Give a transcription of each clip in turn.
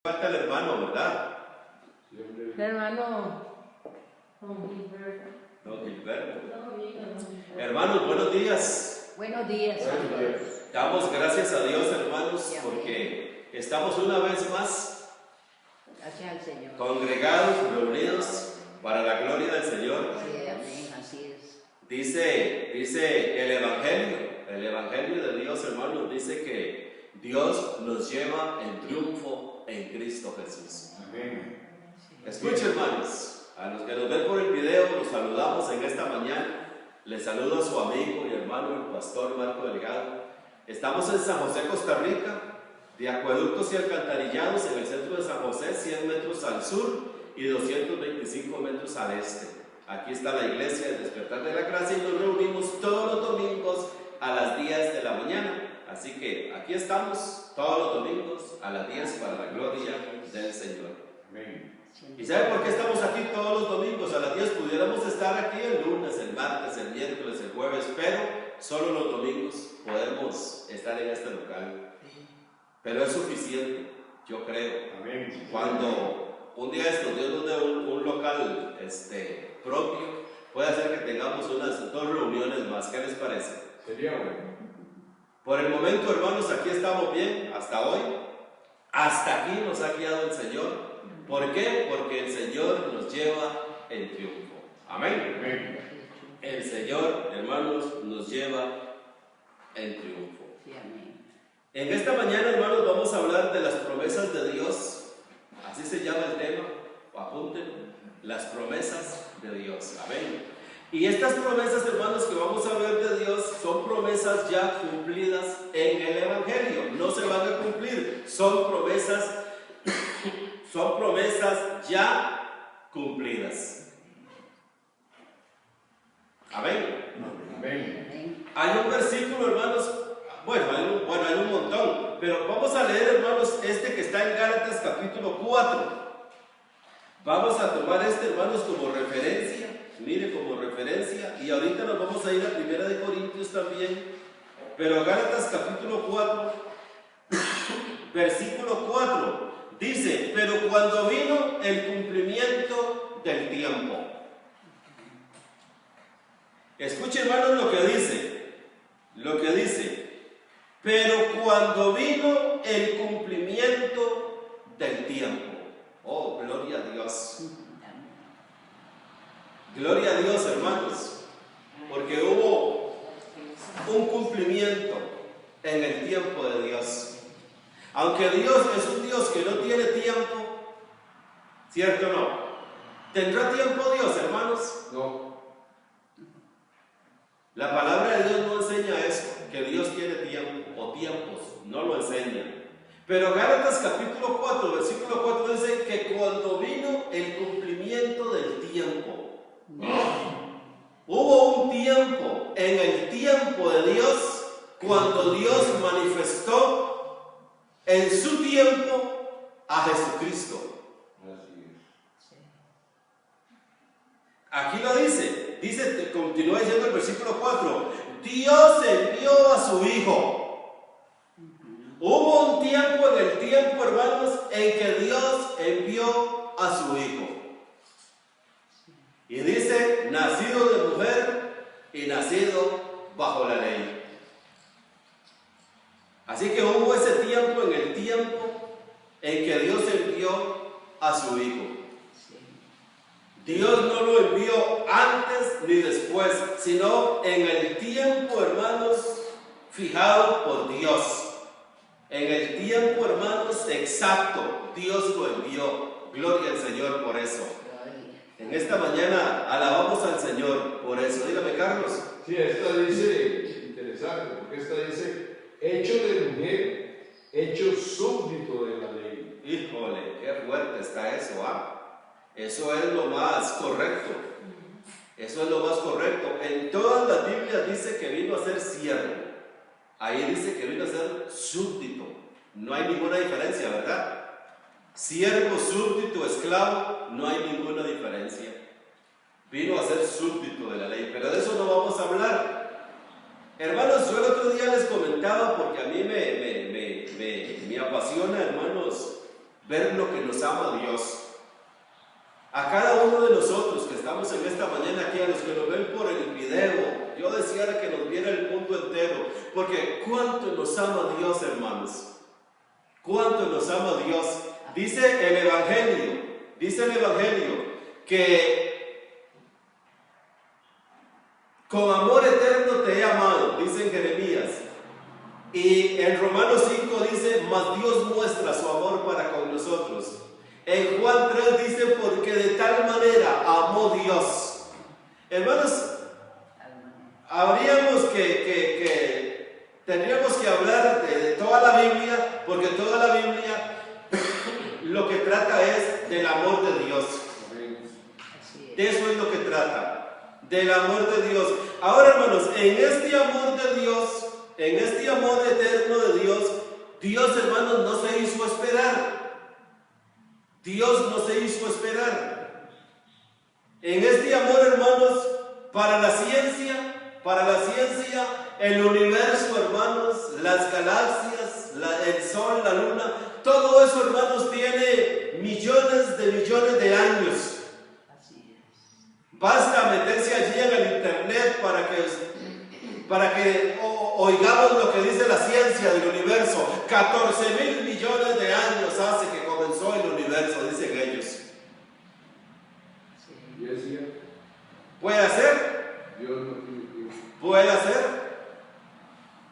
Falta el hermano, ¿verdad? El hermano Don Gilberto. Don Gilberto. Hermanos, buenos días. Buenos días. Damos gracias a Dios, hermanos, porque estamos una vez más Gracias al Señor. congregados, reunidos para la gloria del Señor. Sí, amén, así es. Dice el Evangelio de Dios, hermanos, dice que Dios nos lleva en triunfo en Cristo Jesús. Amén. Escuchen, hermanos, a los que nos ven por el video, los saludamos en esta mañana. Les saludo a su amigo y hermano, el pastor Marco Delgado. Estamos en San José, Costa Rica, de acueductos y alcantarillados en el centro de San José, 100 metros al sur y 225 metros al este. Aquí está la iglesia del Despertar de la Gracia y nos reunimos todos los domingos a las 10 de la mañana. Así que aquí estamos todos los domingos a las 10 para la gloria del Señor. Amén. ¿Y sabe por qué estamos aquí todos los domingos a las 10? Pudiéramos estar aquí el lunes, el martes, el miércoles, el jueves, pero solo los domingos podemos estar en este local. Pero es suficiente, yo creo. Amén. Cuando un día estos Dios nos dé un local propio, puede hacer que tengamos unas 2 reuniones más. ¿Qué les parece? Sería bueno. Por el momento, hermanos, aquí estamos bien, hasta hoy. Hasta aquí nos ha guiado el Señor. ¿Por qué? Porque el Señor nos lleva en triunfo. Amén. Amén. El Señor, hermanos, nos lleva en triunfo. Sí, amén. En esta mañana, hermanos, vamos a hablar de las promesas de Dios. Así se llama el tema. Apúntenlo. Las promesas de Dios. Amén. Y estas promesas, hermanos, que vamos a ver de Dios son promesas ya cumplidas en el Evangelio. No se van a cumplir. Son promesas ya cumplidas. Amén. Amén. Amén. Hay un versículo, hermanos, hay un montón, pero vamos a leer, hermanos, que está en Gálatas capítulo 4. Vamos a tomar hermanos, como referencia, mire, como referencia, y ahorita nos vamos a ir a 1 Corintios también, pero Gálatas capítulo 4, versículo 4, dice: pero cuando vino el cumplimiento del tiempo. Escuche, hermanos, lo que dice, pero cuando vino el cumplimiento del tiempo. Oh, gloria a Dios. Gloria a Dios, hermanos, porque hubo un cumplimiento en el tiempo de Dios. Aunque Dios es un Dios que no tiene tiempo, ¿cierto o no? ¿Tendrá tiempo Dios, hermanos? No. La palabra de Dios no enseña eso, que Dios tiene tiempo o tiempos, no lo enseña. Pero Gálatas capítulo 4, versículo 4 dice que cuando vino el cumplimiento del tiempo, hubo un tiempo en el tiempo de Dios cuando Dios manifestó en su tiempo a Jesucristo. Así es. Aquí lo dice, continúa diciendo el versículo 4, Dios envió a su Hijo. Hubo un tiempo en el tiempo, hermanos, en que Dios envió a su Hijo. Y dice, nacido de mujer y nacido bajo la ley. Así que hubo ese tiempo en el tiempo en que Dios envió a su Hijo. Dios no lo envió antes ni después, sino en el tiempo, hermanos, fijado por Dios. En el tiempo, hermanos, exacto, Dios lo envió. Gloria al Señor por eso. En esta mañana alabamos al Señor por eso. Dígame, Carlos. Sí, esta dice, interesante, porque esta dice, hecho de mujer, hecho súbdito de la ley. Híjole, qué fuerte está eso, ¿ah? Eso es lo más correcto. Eso es lo más correcto. En todas las Biblias dice que vino a ser siervo. Ahí dice que vino a ser súbdito. No hay ninguna diferencia, ¿verdad? Siervo, súbdito, esclavo, no hay ninguna diferencia. Vino a ser súbdito de la ley, pero de eso no vamos a hablar. Hermanos, yo el otro día les comentaba, porque a mí me apasiona, hermanos, ver lo que nos ama Dios. A cada uno de nosotros que estamos en esta mañana aquí, a los que nos ven por el video, yo deseara que nos viera el mundo entero, porque cuánto nos ama Dios, hermanos, cuánto nos ama Dios. Dice el Evangelio que con amor eterno te he amado, dice en Jeremías. Y en Romanos 5 dice, mas Dios muestra su amor para con nosotros. En Juan 3 dice, porque de tal manera amó Dios. Hermanos, tendríamos que hablar de toda la Biblia, porque toda la Biblia lo que trata es del amor de Dios. De eso es lo que trata, del amor de Dios. Ahora, hermanos, en este amor de Dios, en este amor eterno de Dios, Dios, hermanos, no se hizo esperar. Dios no se hizo esperar. En este amor, hermanos, para la ciencia, el universo, hermanos, las galaxias, el sol, la luna, todo eso, hermanos, tiene millones de años. Basta meterse allí en el internet para que oigamos lo que dice la ciencia del universo. 14,000 millones de años hace que comenzó el universo, dicen ellos. ¿Puede ser? ¿Puede ser?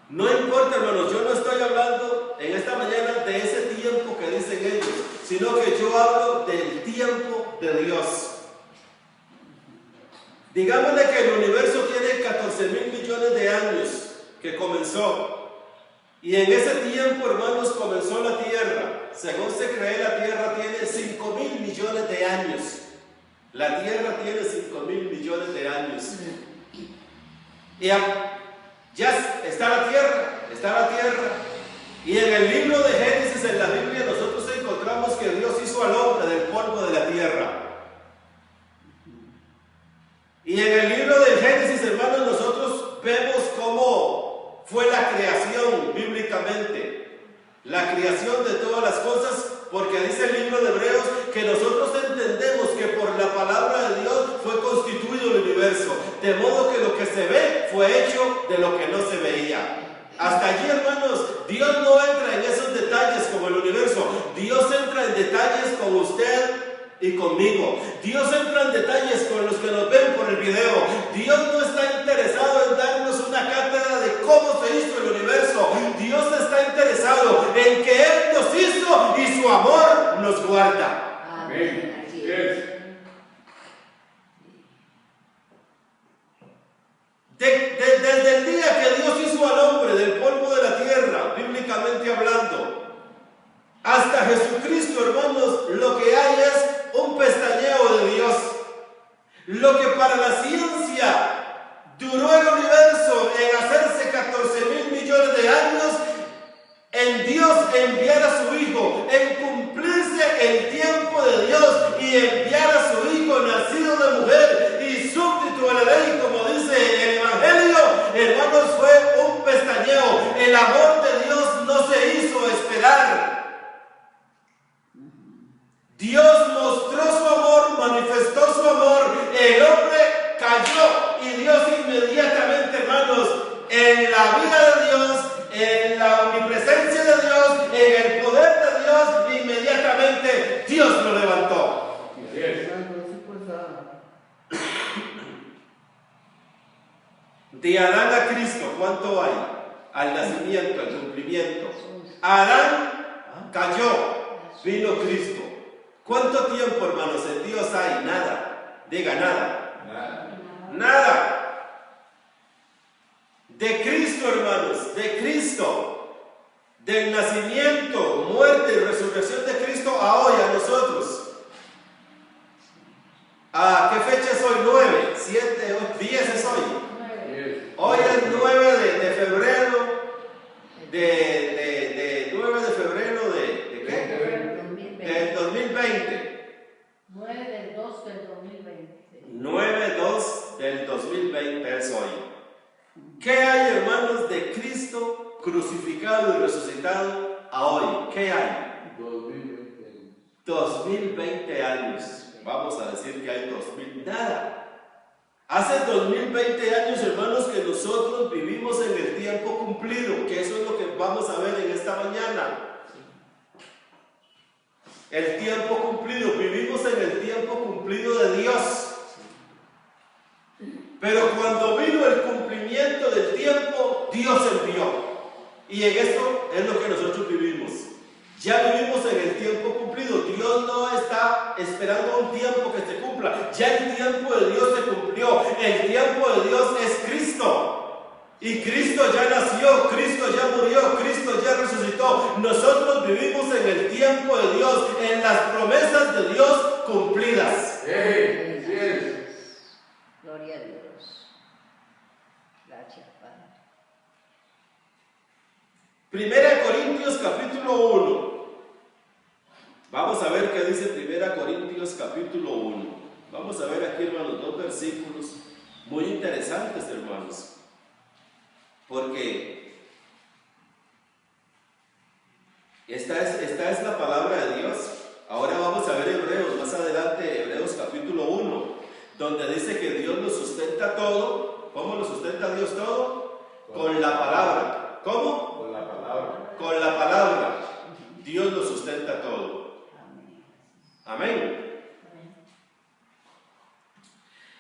No importa, hermanos, yo no estoy hablando en esta mañana de ese tiempo que dicen ellos, sino que yo hablo del tiempo de Dios. Digámosle que el universo tiene 14,000 millones de años que comenzó. Y en ese tiempo, hermanos, comenzó la tierra. Según se cree, la tierra tiene 5,000 millones de años. La tierra tiene 5,000 millones de años. Y ya está la tierra. Y en el libro de Génesis, en la Biblia, nosotros encontramos que Dios hizo al hombre del polvo de la tierra. Y en el libro de Génesis, hermanos, nosotros vemos cómo fue la creación bíblicamente. La creación de todas las cosas, porque dice el libro de Hebreos que nosotros entendemos que por la palabra de Dios fue constituido el universo. De modo que lo que se ve fue hecho de lo que no se veía. Hasta allí, hermanos, Dios no entra en esos detalles como el universo. Dios entra en detalles con usted y conmigo. Dios entra en detalles con los que nos ven por el video. Dios no está interesado en darnos una cátedra de cómo se hizo el universo. Dios está interesado en que Él nos hizo y su amor nos guarda. Amén. Así es. Desde el día que Dios hizo al hombre del polvo de la tierra, bíblicamente hablando, hasta Jesucristo, hermanos, lo que hay es un pestañeo de Dios. Lo que para la ciencia duró el universo en hacerse 14,000 millones de años, en Dios enviar a su Hijo, en cumplirse el tiempo de Dios y enviar a su Hijo nacido de mujer y súbdito a la ley, como dice el Evangelio, hermanos, fue un pestañeo. El amor de Dios no se hizo esperar. Dios mostró su amor, manifestó su amor, el hombre cayó y Dios inmediatamente, hermanos, en la vida de Dios, en la omnipresencia de Dios, en el poder de Dios, inmediatamente Dios lo levantó. De Adán a Cristo, ¿cuánto hay? Al nacimiento, al cumplimiento. Adán cayó, vino Cristo. ¿Cuánto tiempo, hermanos, en Dios hay? Nada. Diga nada. Nada. De Cristo, hermanos, de Cristo, del nacimiento, muerte y resurrección de Cristo a hoy, a nosotros. ¿A qué fecha es hoy? 9, 7, 10 es hoy. Hoy es 9 de febrero, 9 de febrero ¿de qué? Del 2020. 9 del 2 del 2020. 9/2 del 2020 es hoy. ¿Qué hay, hermanos, de Cristo crucificado y resucitado a hoy? ¿Qué hay? 2020. 2020 años. Vamos a decir que hay 2000, nada. Hace 2020 años, hermanos, que nosotros vivimos en el tiempo cumplido, que eso es lo que vamos a ver en esta mañana. El tiempo cumplido, vivimos en el tiempo cumplido de Dios. Pero cuando vino el cumplimiento del tiempo, Dios envió. Y en esto es lo que nosotros vivimos. Ya vivimos en el tiempo cumplido. Dios no está esperando un tiempo que se cumpla. Ya el tiempo de Dios se cumplió. El tiempo de Dios es Cristo. Y Cristo ya nació, Cristo ya murió, Cristo ya resucitó. Nosotros vivimos en el tiempo de Dios, en las promesas de Dios cumplidas. Gloria a Dios. Gracias, Padre. Primera de Corintios capítulo 1. Vamos a ver qué dice Primera Corintios capítulo 1. Vamos a ver aquí, hermanos, dos versículos muy interesantes, hermanos. Porque esta es la palabra de Dios. Ahora vamos a ver Hebreos, más adelante Hebreos capítulo 1, donde dice que Dios lo sustenta todo. ¿Cómo lo sustenta Dios todo? Con la palabra. ¿Cómo? Con la palabra. Con la palabra. Dios lo sustenta todo. Amén.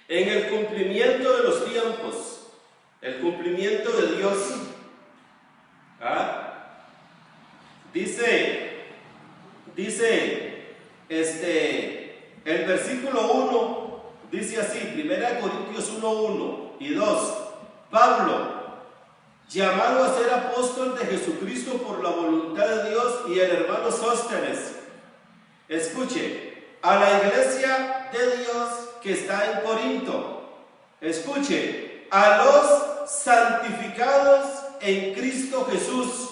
En el cumplimiento de los tiempos, el cumplimiento de Dios, dice el versículo 1, dice así, 1 Corintios 1, 1 y 2, Pablo, llamado a ser apóstol de Jesucristo por la voluntad de Dios, y el hermano Sóstenes, escuche, a la iglesia de Dios que está en Corinto, escuche, a los santificados en Cristo Jesús,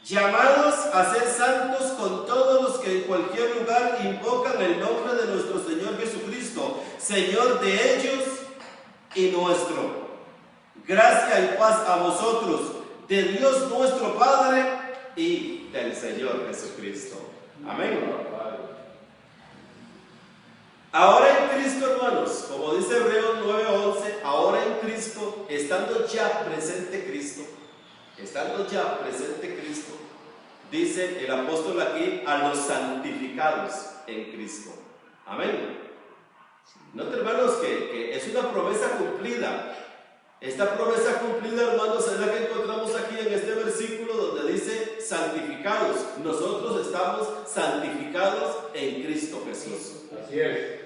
llamados a ser santos con todos los que en cualquier lugar invocan el nombre de nuestro Señor Jesucristo, Señor de ellos y nuestro. Gracia y paz a vosotros, de Dios nuestro Padre y del Señor Jesucristo. Amén. Ahora en Cristo, hermanos, como dice Hebreos 9:11, ahora en Cristo, estando ya presente Cristo, dice el apóstol aquí, a los santificados en Cristo. Amén. Note, hermanos, que es una promesa cumplida. Esta promesa cumplida, hermanos, es la que encontramos aquí en este versículo donde dice santificados. Nosotros estamos santificados en Cristo Jesús. Así es.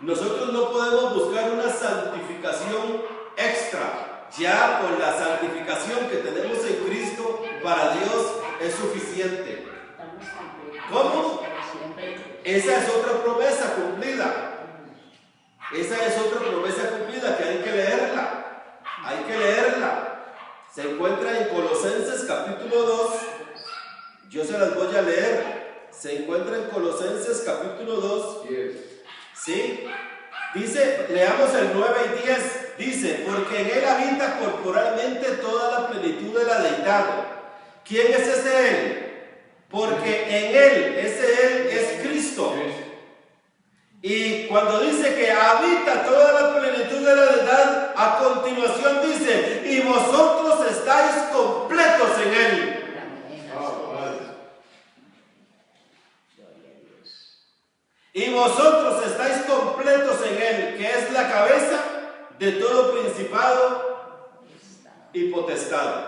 Nosotros no podemos buscar una santificación extra. Ya con la santificación que tenemos en Cristo, para Dios es suficiente. ¿Cómo? Esa es otra promesa cumplida. Esa es otra promesa cumplida que hay que leerla. Hay que leerla. Se encuentra en Colosenses capítulo 2. Yo se las voy a leer. Se encuentra en Colosenses capítulo 2. ¿Sí? Dice, leamos el 9 y 10. Dice, porque en él habita corporalmente toda la plenitud de la deidad. ¿Quién es ese él? Porque en él, ese él es Cristo. Y cuando dice que habita toda la plenitud de la deidad, a continuación dice, y vosotros estáis completos en él. Y vosotros estáis completos en él, que es la cabeza de todo principado y potestad.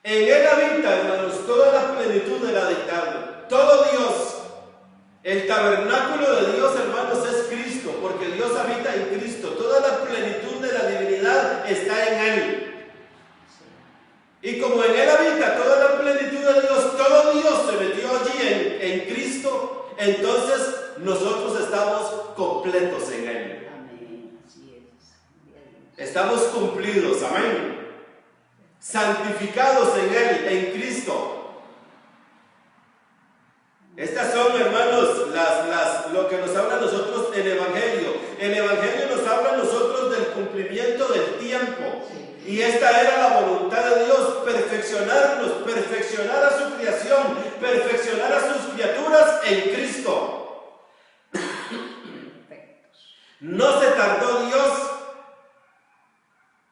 En él habita, hermanos, toda la plenitud de la deidad, todo Dios. El tabernáculo de Dios, hermanos, es Cristo, porque Dios habita en Cristo. Toda la plenitud de la divinidad está en él. Y como en él habita toda la plenitud de Dios, todo Dios se metió allí en Cristo, entonces nosotros estamos completos en él. Estamos cumplidos, amén. Santificados en él, en Cristo. Estas son, hermanos, lo que nos habla a nosotros el Evangelio. El Evangelio nos habla a nosotros del cumplimiento del tiempo. Y esta era la voluntad de Dios, perfeccionarnos, perfeccionarnos perfeccionar a su creación, perfeccionar a sus criaturas en Cristo. No se tardó Dios.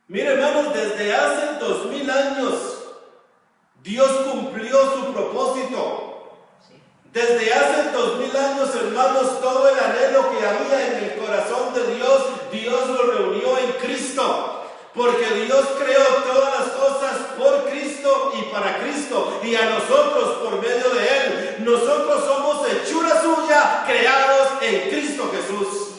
Mire, hermanos, desde hace 2000 años Dios cumplió su propósito. Desde hace 2000 años, hermanos, todo el anhelo que había en el corazón de Dios, Dios lo reunió en Cristo. Porque Dios creó todas las cosas por Cristo y para Cristo, y a nosotros por medio de Él. Nosotros somos hechura suya, creados en Cristo Jesús.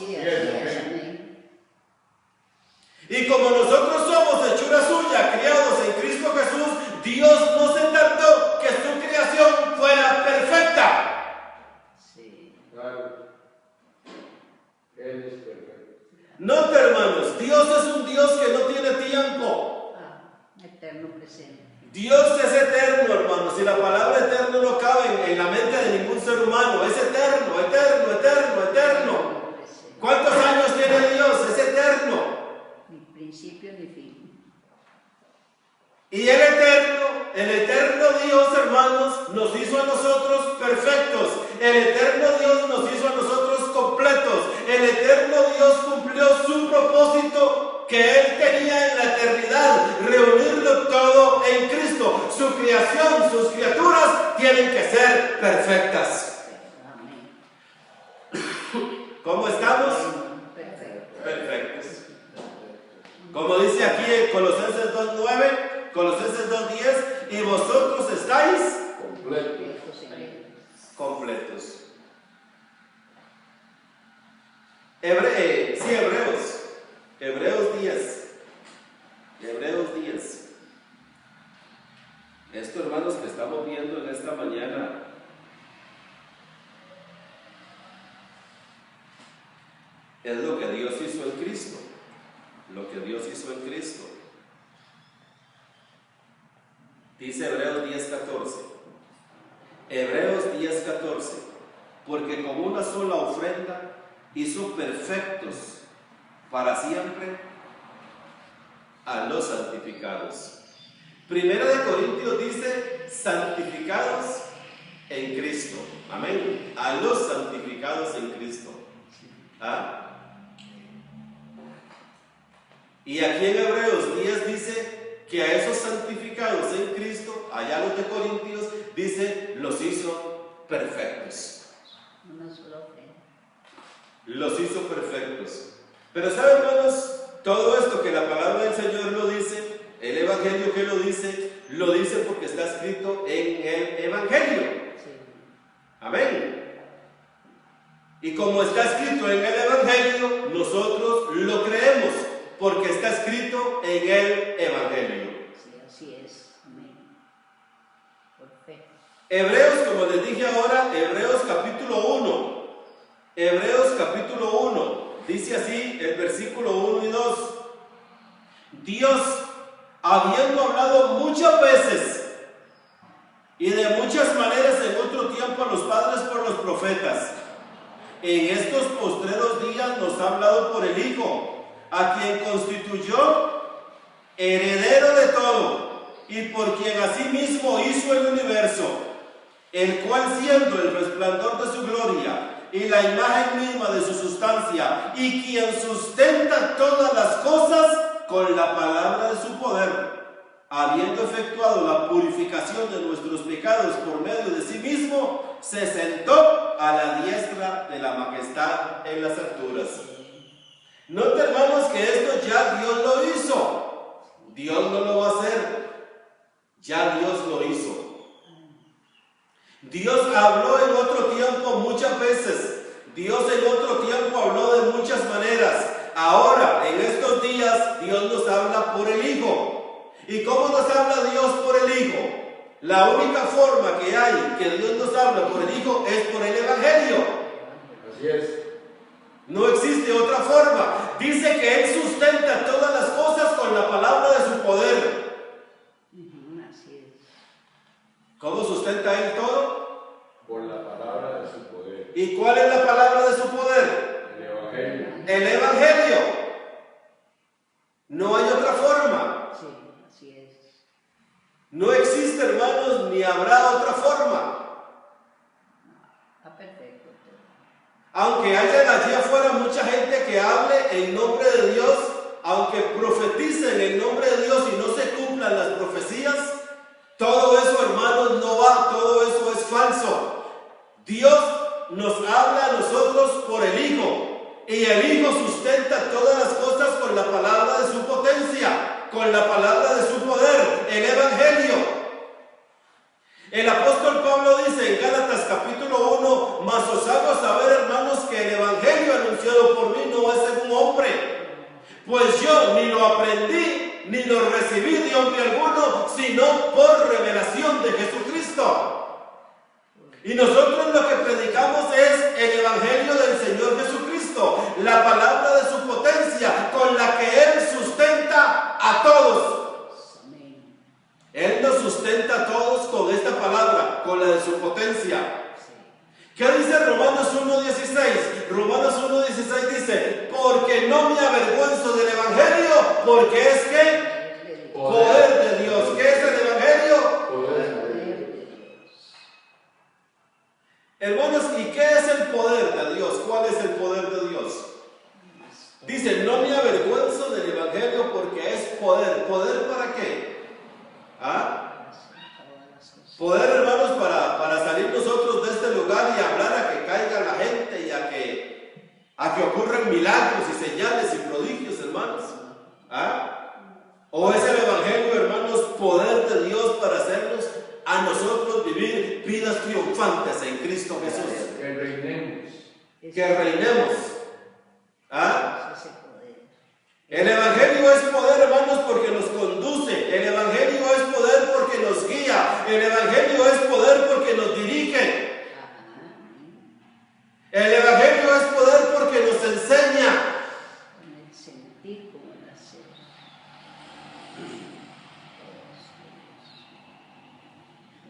Y como nosotros somos hechura suya, creados en Cristo Jesús, Dios no se tardó que su creación fuera perfecta. Sí. Claro. Él es perfecto. Note, hermanos, Dios es un Dios que no tiene tiempo. Eterno presente. Dios es eterno, hermanos, y la palabra eterno no cabe en la mente de ningún ser humano. Es eterno, eterno, eterno, eterno. ¿Cuántos años tiene Dios? Es eterno. Ni principio ni fin. Y el eterno Dios, hermanos, nos hizo a nosotros perfectos. El eterno Dios nos hizo a nosotros completos. El eterno Dios cumplió su propósito que Él tenía en la eternidad, reunirlo todo en Cristo. Su creación, sus criaturas tienen que ser perfectas. ¿Cómo estamos? Perfectos. Como dice aquí en Colosenses 2:9, Colosenses 2:10, y vosotros estáis completos. Hebreos 10. Esto, hermanos, que estamos viendo en esta mañana, es lo que Dios hizo en Cristo. Lo que Dios hizo en Cristo. Dice Hebreos 10:14. Hebreos 10:14. Porque con una sola ofrenda hizo perfectos para siempre a los santificados. Primera de Corintios dice santificados en Cristo. Amén. A los santificados en Cristo. ¿Ah? Y aquí en Hebreos 10 dice que a esos santificados en Cristo, allá los de Corintios, dice, los hizo perfectos. Una sola ofrenda. Los hizo perfectos. Pero ¿saben, hermanos? Todo esto que la palabra del Señor lo dice, el Evangelio que lo dice porque está escrito en el Evangelio. Sí. Amén. Y como está escrito en el Evangelio, nosotros lo creemos. Porque está escrito en el Evangelio. Sí, así es. Amén. Por fe. Hebreos, como les dije ahora, Hebreos capítulo 1. Hebreos capítulo 1. Dice así el versículo 1 y 2. Dios, habiendo hablado muchas veces y de muchas maneras en otro tiempo a los padres por los profetas, en estos postreros días nos ha hablado por el Hijo, a quien constituyó heredero de todo, y por quien asimismo hizo el universo, el cual siendo el resplandor de su gloria y la imagen misma de su sustancia, y quien sustenta todas las cosas con la palabra de su poder, habiendo efectuado la purificación de nuestros pecados por medio de sí mismo, se sentó a la diestra de la majestad en las alturas. Note, hermanos, que esto ya Dios lo hizo. Dios no lo va a hacer. Ya Dios lo hizo. Dios habló en otro tiempo muchas veces. Dios en otro tiempo habló de muchas maneras. Ahora, en estos días, Dios nos habla por el Hijo. ¿Y cómo nos habla Dios por el Hijo? La única forma que hay que Dios nos habla por el Hijo es por el Evangelio. Así es. No existe otra forma. Dice que Él sustenta todas las cosas con la palabra de su poder. Así es. ¿Cómo sustenta Él todo? Por la palabra de su poder. ¿Y cuál es la palabra de su poder? El Evangelio. El Evangelio. No hay otra forma. Sí, así es. No existe, hermanos, ni habrá otra forma. Está perfecto. Aunque haya allí afuera mucha gente que hable en nombre de Dios, aunque profeticen en nombre de Dios y no se cumplan las profecías, todo eso, hermanos, no va, todo eso es falso. Dios nos habla a nosotros por el Hijo, y el Hijo sustenta todas las cosas con la palabra de su potencia, con la palabra de su poder, el Evangelio. El apóstol Pablo dice en Gálatas capítulo 1, mas os hago saber, hermanos, que el Evangelio anunciado por mí no es según hombre, pues yo ni lo aprendí ni lo recibí de hombre alguno, sino por revelación de Jesucristo. Y nosotros lo que predicamos es el Evangelio del Señor Jesucristo, la palabra de su potencia, con la que Él sustenta a todos. Él nos sustenta a todos con esta palabra, con la de su potencia. ¿Qué dice Romanos 1.16? Romanos 1.16 dice, porque no me avergüenzo del Evangelio, porque es ¿qué? Poder de Dios. ¿Qué es el Evangelio? Poder. Hermanos, ¿y qué es el poder de Dios? ¿Cuál es el poder de Dios? Dice, no me avergüenzo del Evangelio porque es poder. ¿Poder para qué? ¿Ah? Poder, hermanos, para salir nosotros de este lugar y hablar a que caiga la gente y a que ocurran milagros y señales y prodigios, hermanos. ¿Ah? ¿O es el Evangelio, hermanos, poder de Dios para hacernos a nosotros vivir vidas triunfantes en Cristo Jesús? Que reinemos. Que reinemos. ¿Ah? El Evangelio es poder, hermanos, porque nos conduce. El Evangelio es poder porque nos guía. El Evangelio es poder porque nos dirige. El Evangelio es poder porque nos enseña.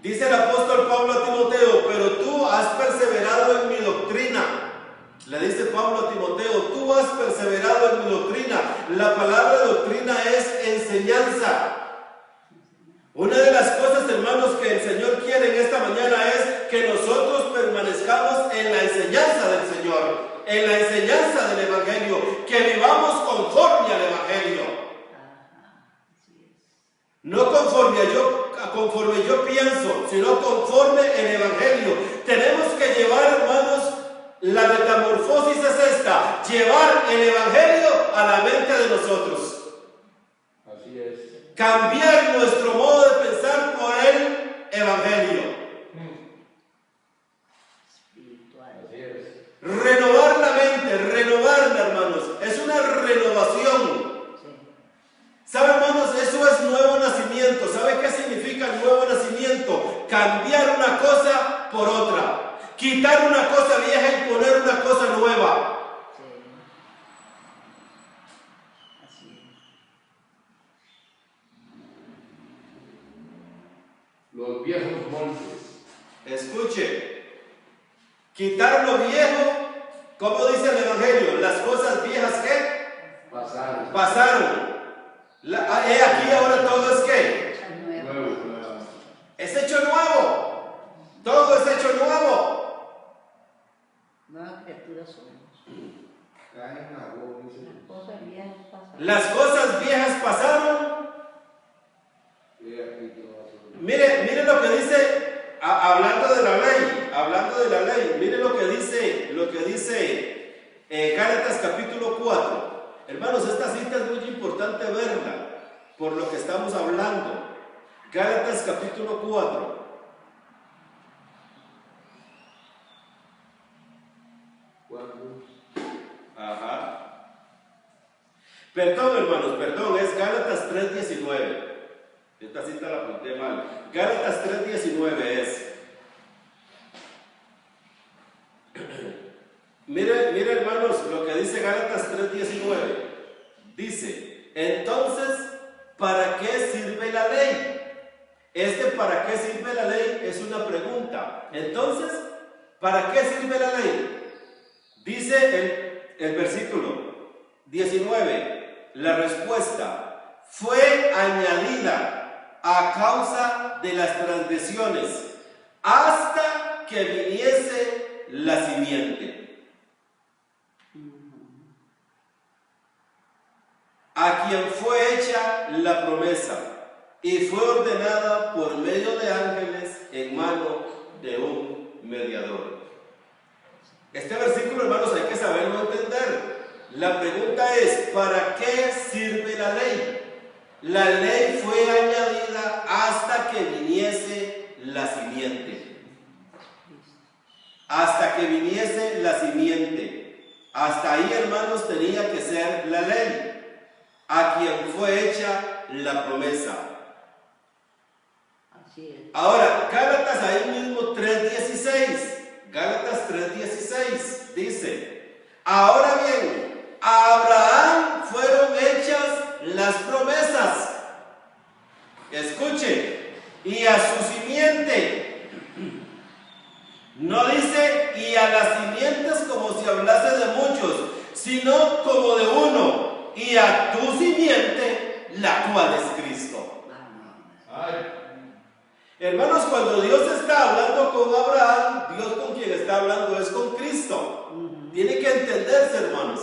Dice el apóstol Pablo a Timoteo, pero tú has perseverado en mi doctrina. Le dice Pablo a Timoteo, tú has perseverado en mi doctrina. La palabra doctrina es enseñanza. Una de las cosas, hermanos, que el Señor quiere en esta mañana es que nosotros permanezcamos en la enseñanza del Señor, en la enseñanza del Evangelio, que vivamos conforme al Evangelio. No conforme yo pienso, sino conforme el Evangelio. Tenemos que llevar, hermanos, la metamorfosis es esta, llevar el Evangelio a la mente de nosotros. Así es. Cambiar nuestro modo de pensar por el Evangelio. Así es. Renovar la mente, renovarla, hermanos. Es una renovación. ¿Sabe, hermanos? Eso es nuevo nacimiento. ¿Sabe qué significa el nuevo nacimiento? Cambiar una cosa por otra. Quitar una cosa vieja y poner una cosa nueva. Los viejos moldes. Escuche. Quitar lo viejo, ¿cómo dice el Evangelio? Las cosas viejas ¿qué? Pasaron. Aquí ahora todo es ¿qué? Nuevo. Es hecho nuevo. Todo es hecho nuevo. Nuevas criaturas somos. Las cosas viejas pasaron. Mire lo que dice, hablando de la ley, mire lo que dice Gálatas capítulo 4. Hermanos, esta cita es muy importante verla por lo que estamos hablando. Gálatas capítulo 4. Ajá. Perdón, hermanos, es Gálatas 3:19. Esta cita la apunté mal. Gálatas 3:19 es. Mire, hermanos, lo que dice Gálatas 3:19. Dice, entonces, ¿para qué sirve la ley? ¿Para qué sirve la ley? Es una pregunta. Entonces, ¿para qué sirve la ley? Dice el versículo 19, la respuesta fue añadida a causa de las transgresiones, hasta que viniese la simiente, a quien fue hecha la promesa y fue ordenada por medio de ángeles en mano de un mediador. Este versículo, hermanos, hay que saberlo entender. La pregunta es, ¿para qué sirve la ley? La ley fue añadida hasta que viniese la simiente. Hasta que viniese la simiente. Hasta ahí, hermanos, tenía que ser la ley, a quien fue hecha la promesa. Ahora, Gálatas ahí mismo 3:16. Gálatas 3:16 dice: ahora bien, a Abraham fueron hechas las promesas. Escuchen, y a su simiente. No dice y a las simientes como si hablase de muchos, sino como de uno, y a tu simiente, la cual es Cristo. Hermanos, cuando Dios está hablando con Abraham, Dios con quien está hablando es con Cristo. Tiene que entenderse, hermanos.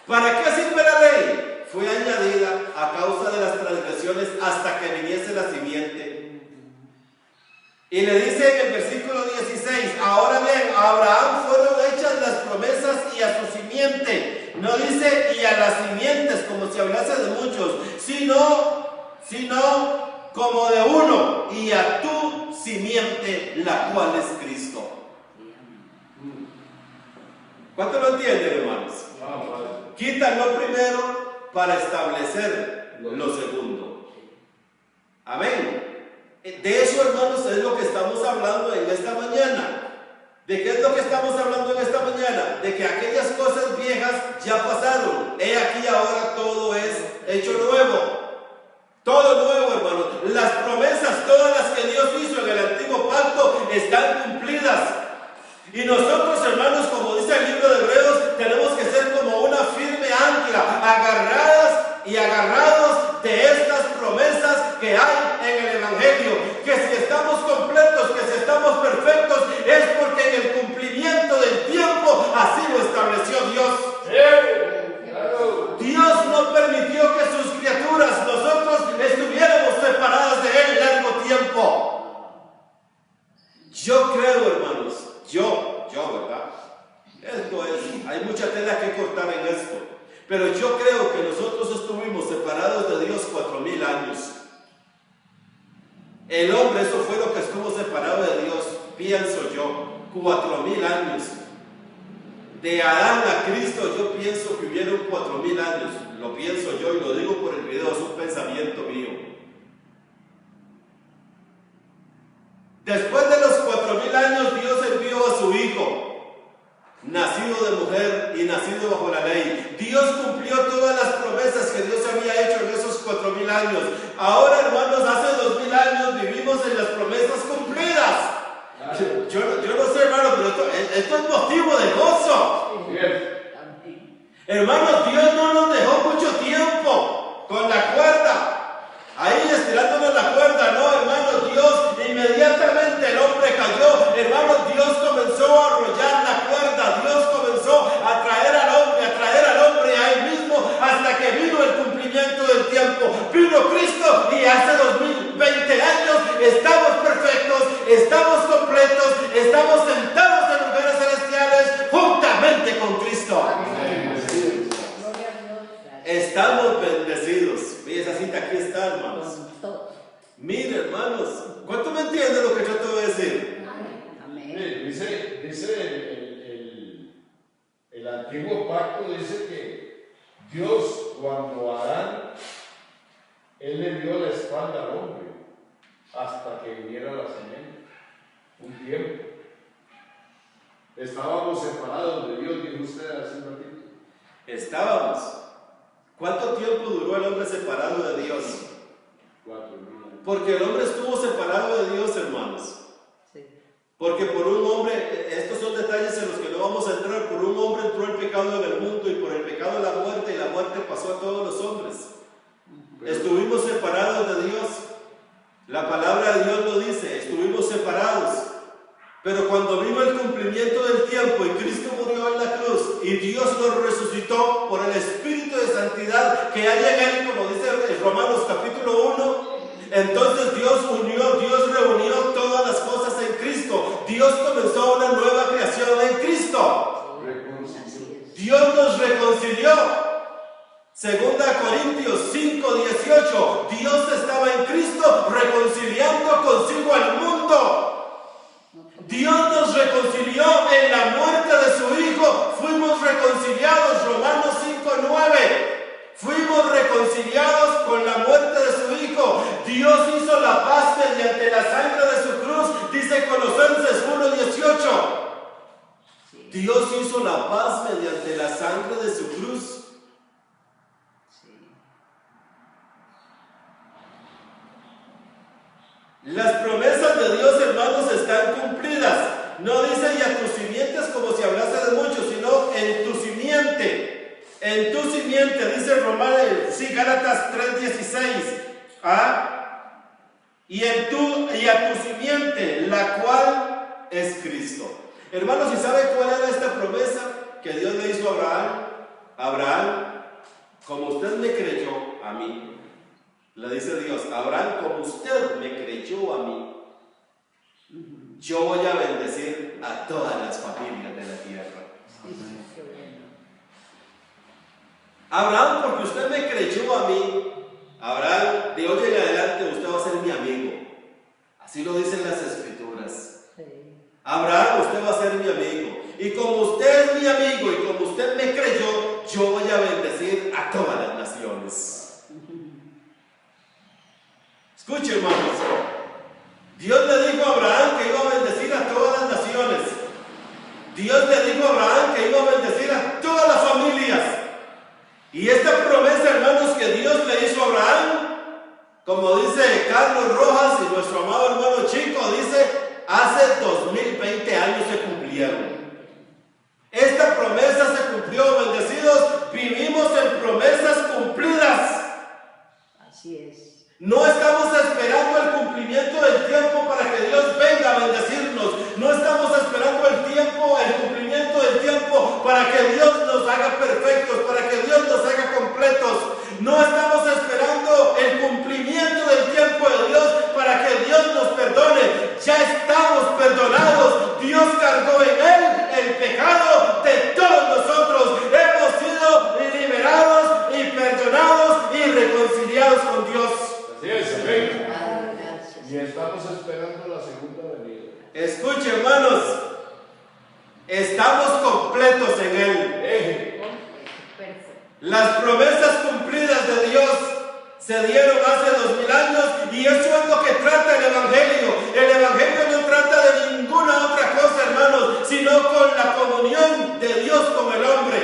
¿Para qué sirve la ley? Fue añadida a causa de las transgresiones hasta que viniese la simiente. Y le dice en el versículo 16: ahora bien, a Abraham fueron hechas las promesas y a su simiente. No dice y a las simientes como si hablase de muchos, sino como de uno, y a tu simiente, la cual es Cristo. ¿Cuánto lo entienden, hermanos? Quitan lo primero para establecer lo segundo. Amén. De eso, hermanos, es lo que estamos hablando en esta mañana. ¿De qué es lo que estamos hablando en esta mañana? De que aquellas cosas viejas ya pasaron. He aquí ahora todo es hecho nuevo. Todo nuevo, hermanos. Las promesas, todas las que Dios hizo en el antiguo pacto, están cumplidas. Y nosotros, hermanos, como dice el libro de Hebreos, tenemos que ser como una firme ancla, agarradas y agarrados de estas promesas que hay en el Evangelio. Que si estamos completos, que si estamos perfectos, es porque en el cumplimiento del tiempo así lo estableció Dios. Dios no permitió que sus criaturas, nosotros, estuviéramos separadas de Él largo tiempo. Yo creo, hermanos, ¿verdad? Esto es, hay mucha tela que cortar en esto, pero yo creo que nosotros estuvimos separados de Dios 4000 años. El hombre, eso fue lo que estuvo separado de Dios, pienso yo, 4000 años. De Adán a Cristo, yo pienso que hubieron 4000 años. Lo pienso yo y lo digo por el video, es un pensamiento mío. Después de los 4000 años, Dios envió a su Hijo, nacido de mujer y nacido bajo la ley. Dios cumplió todas las promesas que Dios había hecho en esos 4000 años. Ahora, hermanos, hace 2000 años vivimos en las promesas cumplidas. Yo no sé, hermano, pero esto es motivo de gozo. Hermanos, Dios no nos dejó mucho tiempo con la cuerda, ahí estirándonos la cuerda, no, hermanos. Dios, inmediatamente el hombre cayó, hermanos, Dios comenzó a arrollar la cuerda, Dios comenzó a traer al hombre ahí mismo, hasta que vino el cumplimiento del tiempo. Vino Cristo y hace 2020 años estamos perfectos, estamos completos, estamos sentados en lugares celestiales juntamente con Cristo. Estamos bendecidos. Mira esa cita, aquí está, hermanos. Mire, hermanos, ¿cuánto me entienden lo que yo te voy a decir? Amén. Dice el antiguo pacto, dice que Dios, cuando a Adán, Él le dio la espalda al hombre hasta que viniera la semente. Un tiempo. Estábamos separados de Dios, dijo usted hace un ratito. Estábamos. ¿Cuánto tiempo duró el hombre separado de Dios? 4000 años. Porque el hombre estuvo separado de Dios, hermanos. Porque por un hombre, estos son detalles en los que no vamos a entrar, por un hombre entró el pecado en el mundo y por el pecado la muerte, y la muerte pasó a todos los hombres. Estuvimos separados de Dios. La palabra de Dios lo dice, estuvimos separados. Pero cuando vino el cumplimiento del tiempo y Cristo murió en la cruz y Dios lo resucitó por el Espíritu de Santidad que hay en él, como dice en Romanos capítulo 1, entonces Dios reunió todas las cosas en Cristo. Dios comenzó una nueva creación en Cristo. Dios nos reconcilió. Segunda Corintios 5:18, Dios estaba en Cristo reconciliando consigo al mundo. Dios nos reconcilió en la muerte de su Hijo. Fuimos reconciliados, Romanos 5:9. Fuimos reconciliados con la muerte de su Hijo. Dios hizo la paz mediante la sangre de su cruz, dice Colosenses 1:18. Dios hizo la paz mediante la sangre de su cruz. Las promesas de Dios, hermanos, están cumplidas. No dice y a tus simientes como si hablase de muchos, sino en tu simiente. En tu simiente, dice Gálatas 3:16. Y a tu simiente, la cual es Cristo. Hermanos, ¿y sabe cuál era esta promesa que Dios le hizo a Abraham? Abraham, como usted me creyó a mí, le dice Dios, Abraham, como usted me creyó a mí, yo voy a bendecir a todas las familias de la tierra. Abraham, porque usted me creyó a mí, Abraham, de hoy en adelante usted va a ser mi amigo. Así lo dicen las Escrituras. Abraham, usted va a ser mi amigo. Y como usted es mi amigo y como usted me creyó, yo voy a bendecir a todas las naciones. Escuche, hermanos, Dios le dijo a Abraham que iba a bendecir a todas las naciones. Dios le dijo a Abraham que iba a bendecir a todas las familias. Y esta promesa, hermanos, que Dios le hizo a Abraham, como dice Carlos Rojas y nuestro amado hermano Chico, dice, hace 2020 años se cumplieron. Esta promesa se cumplió, bendecidos, vivimos en promesas cumplidas. Así es. No estamos esperando el cumplimiento del tiempo para que Dios venga a bendecirnos. No estamos esperando el cumplimiento del tiempo para que Dios nos haga perfectos, para que Dios nos haga completos. No estamos esperando el cumplimiento del tiempo de Dios para que Dios nos perdone. Ya estamos perdonados. Dios cargó en Él el pecado de todos nosotros. Hemos sido liberados y perdonados y reconciliados con Dios. Así es, amén. Y estamos esperando la segunda venida. Escuche, hermanos, estamos completos en Él. Las promesas cumplidas de Dios se dieron hace 2000 años y eso es lo que trata el Evangelio. El Evangelio no trata de ninguna otra cosa, hermanos, sino con la comunión de Dios con el hombre.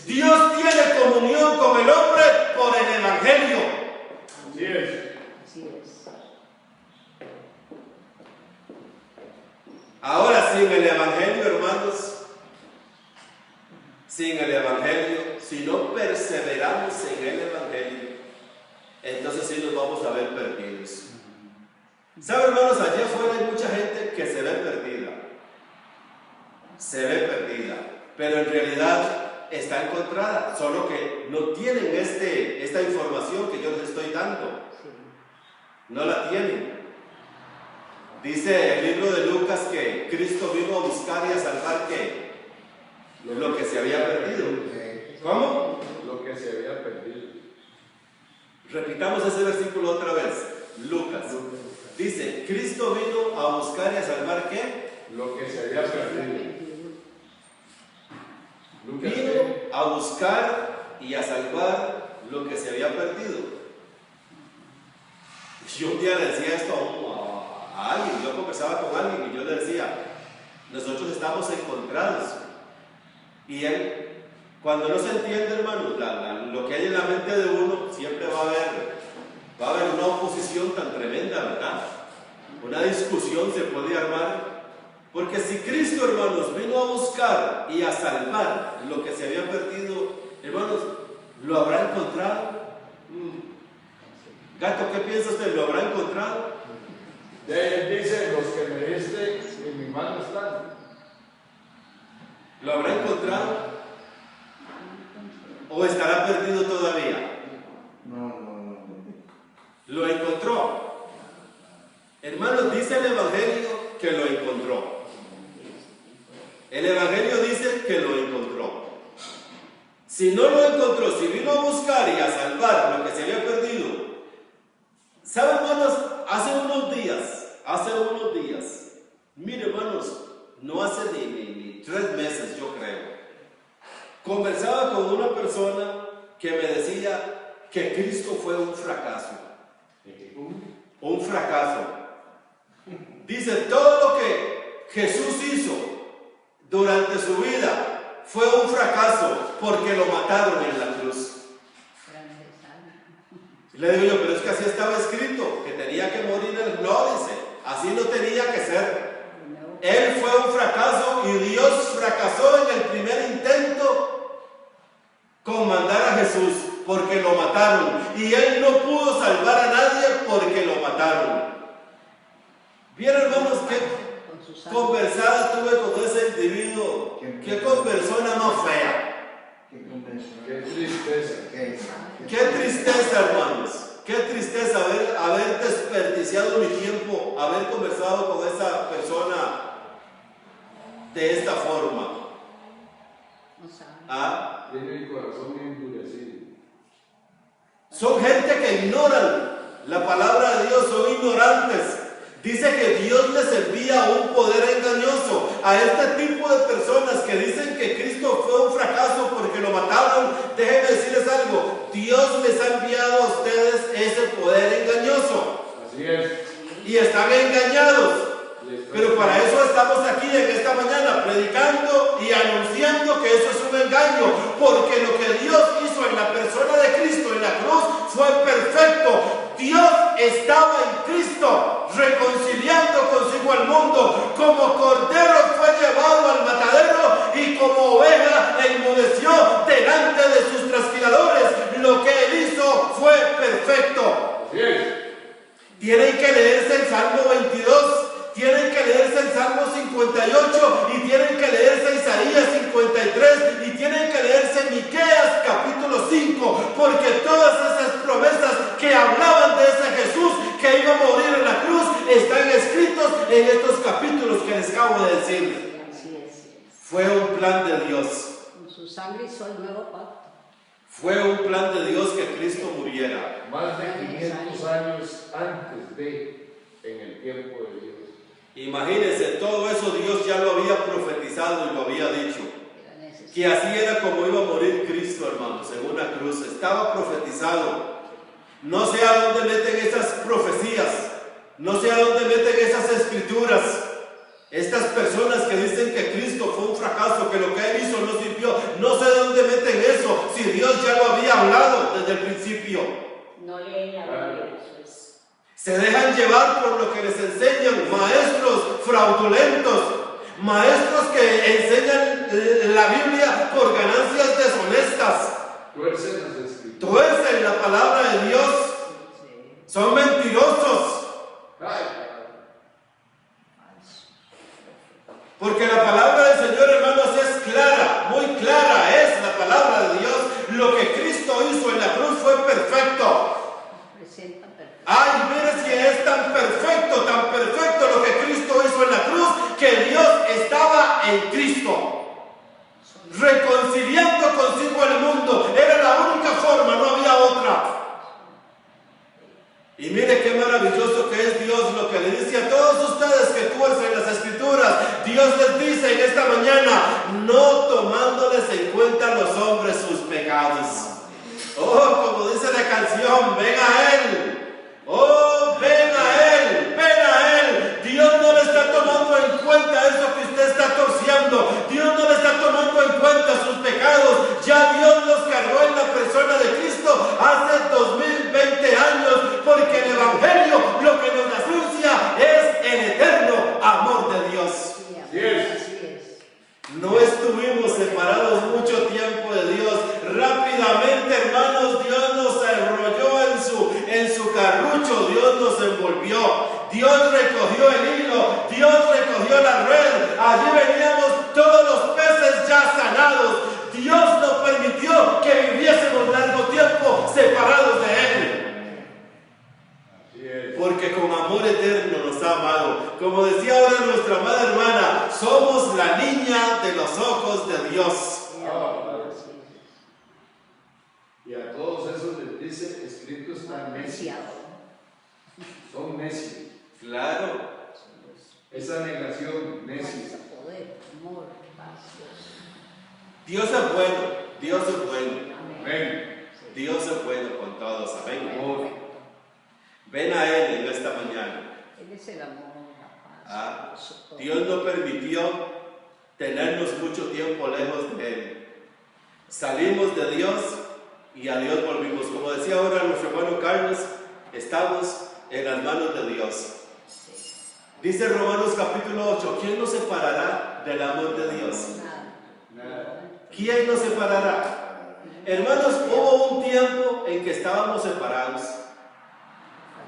Dios tiene comunión con el hombre por el Evangelio. Así es. Así es. Ahora, sin el Evangelio, hermanos, sin el Evangelio, si no perseveramos en el Evangelio, entonces sí nos vamos a ver perdidos. ¿Saben, hermanos? Allá afuera hay mucha gente que se ve perdida. Se ve perdida, pero en realidad está encontrada, solo que no tienen esta información que yo les estoy dando. No la tienen. Dice el libro de Lucas que Cristo vino a buscar y a salvar ¿qué? Lo que se había perdido. ¿Cómo? Lo que se había perdido. Repitamos ese versículo otra vez. Lucas. Dice, Cristo vino a buscar y a salvar ¿qué? Lo que se había perdido. Vino a buscar y a salvar lo que se había perdido. Yo un día le decía esto a alguien, yo conversaba con alguien y yo le decía, nosotros estamos encontrados. Y él, cuando no se entiende, hermanos, lo que hay en la mente de uno, siempre va a haber una oposición tan tremenda, ¿verdad? Una discusión se puede armar. Porque si Cristo, hermanos, vino a buscar y a salvar lo que se había perdido, hermanos, ¿lo habrá encontrado? Gato, ¿qué piensa usted? ¿Lo habrá encontrado? Él dice, los que me diste en mi mano están. ¿Lo habrá encontrado? ¿O estará perdido todavía? No. Lo encontró. Hermanos, dice el Evangelio que lo encontró. El Evangelio dice que lo encontró. Si no lo encontró, si vino a buscar y a salvar lo que se había perdido. ¿Saben, hermanos? Hace unos días, mire, hermanos, no hace ni 3 meses, yo creo, conversaba con una persona que me decía que Cristo fue un fracaso. Un fracaso. Dice, todo lo que Jesús hizo durante su vida fue un fracaso porque lo mataron en la cruz. Le digo yo, pero es que así estaba escrito, que tenía que morir él. No, dice, así no tenía que ser. Él fue un fracaso y Dios fracasó en el primer intento con mandar a Jesús porque lo mataron. Y él no pudo salvar a nadie porque lo mataron. ¿Vieron, hermanos, qué conversada tuve con ese individuo? Qué persona más fea. Qué tristeza. Qué tristeza, hermanos. Qué tristeza haber desperdiciado mi tiempo, haber conversado con esa persona de esta forma. ¿Ah? Tiene el corazón endurecido. Son gente que ignoran la palabra de Dios, son ignorantes. Dice que Dios les envía un poder engañoso a este tipo de personas que dicen que Cristo fue un fracaso porque lo mataron. Déjenme decirles algo, Dios les ha enviado a ustedes ese poder engañoso. Así es. Y están engañados. Pero para eso estamos aquí en esta mañana predicando y anunciando que eso es un engaño, porque lo que Dios hizo en la persona de Cristo en la cruz fue perfecto. Dios estaba en Cristo reconciliando consigo al mundo. Como cordero fue llevado al matadero y como oveja enmudeció delante de sus trasquiladores. Lo que él hizo fue perfecto. Así es. Tienen que leerse el Salmo 22. Tienen que leerse el Salmo 58 y tienen que leerse Isaías 53 y tienen que leerse Miqueas capítulo 5, porque todas esas promesas que hablaban de ese Jesús que iba a morir en la cruz están escritos en estos capítulos que les acabo de decir. Así es. Fue un plan de Dios. Con su sangre hizo el nuevo pacto. Fue un plan de Dios que Cristo muriera. Más de 500 años antes en el tiempo de Dios. Imagínense, todo eso Dios ya lo había profetizado y lo había dicho. Que así era como iba a morir Cristo, hermanos, en una cruz. Estaba profetizado. No sé a dónde meten esas profecías. No sé a dónde meten esas escrituras. Estas personas que dicen que Cristo fue un fracaso, que lo que Él hizo no sirvió. No sé dónde meten eso, si Dios ya lo había hablado desde el principio. No leen la Biblia, eso es. Se dejan llevar por lo que les enseñan maestros fraudulentos, maestros que enseñan la Biblia por ganancias deshonestas. Tuercen la palabra de Dios. Son mentirosos. Porque la palabra del Señor, hermanos, es clara, muy clara es la palabra de Dios. Lo que Cristo hizo en la cruz fue perfecto. Ay, mire si es tan perfecto lo que Cristo hizo en la cruz, que Dios estaba en Cristo, reconciliando consigo el mundo. Era la única forma, no había otra. Y mire qué maravilloso que es Dios, lo que le dice a todos ustedes que tuercen las escrituras. Dios les dice en esta mañana, no tomándoles en cuenta a los hombres sus pecados. Oh, como dice la canción, ven a Él. Oh, ven a Él, ven a Él. Dios no le está tomando en cuenta eso que usted está torciendo. Dios no le está tomando en cuenta sus pecados. Ya Dios los cargó en la persona de Cristo hace 2020 años, porque el Evangelio lo que nos anuncia es el eterno amor de Dios. Así es. No estuvimos separados mucho tiempo de Dios. Rápidamente, hermanos, Dios nos arrolló en su la red, allí veníamos todos los peces ya sanados. Dios no permitió que viviésemos largo tiempo separados de Él. Así es. Porque con amor eterno nos ha amado. Como decía ahora nuestra amada hermana, somos la niña de los ojos de Dios. Y a todos esos les dice, escrito está necio. Son necios. Claro. Esa negación, necio. Poder, amor, paz, Dios es bueno, Dios es bueno. Amén. Dios es bueno con todos, amén. Amor. Ven a Él en esta mañana. Él es el amor, la paz. Dios no permitió tenernos mucho tiempo lejos de Él. Salimos de Dios y a Dios volvimos. Como decía ahora nuestro hermano Carlos, estamos en las manos de Dios. Dice Romanos capítulo 8, ¿quién nos separará del amor de Dios? Nada. ¿Quién nos separará? Hermanos, hubo un tiempo en que estábamos separados.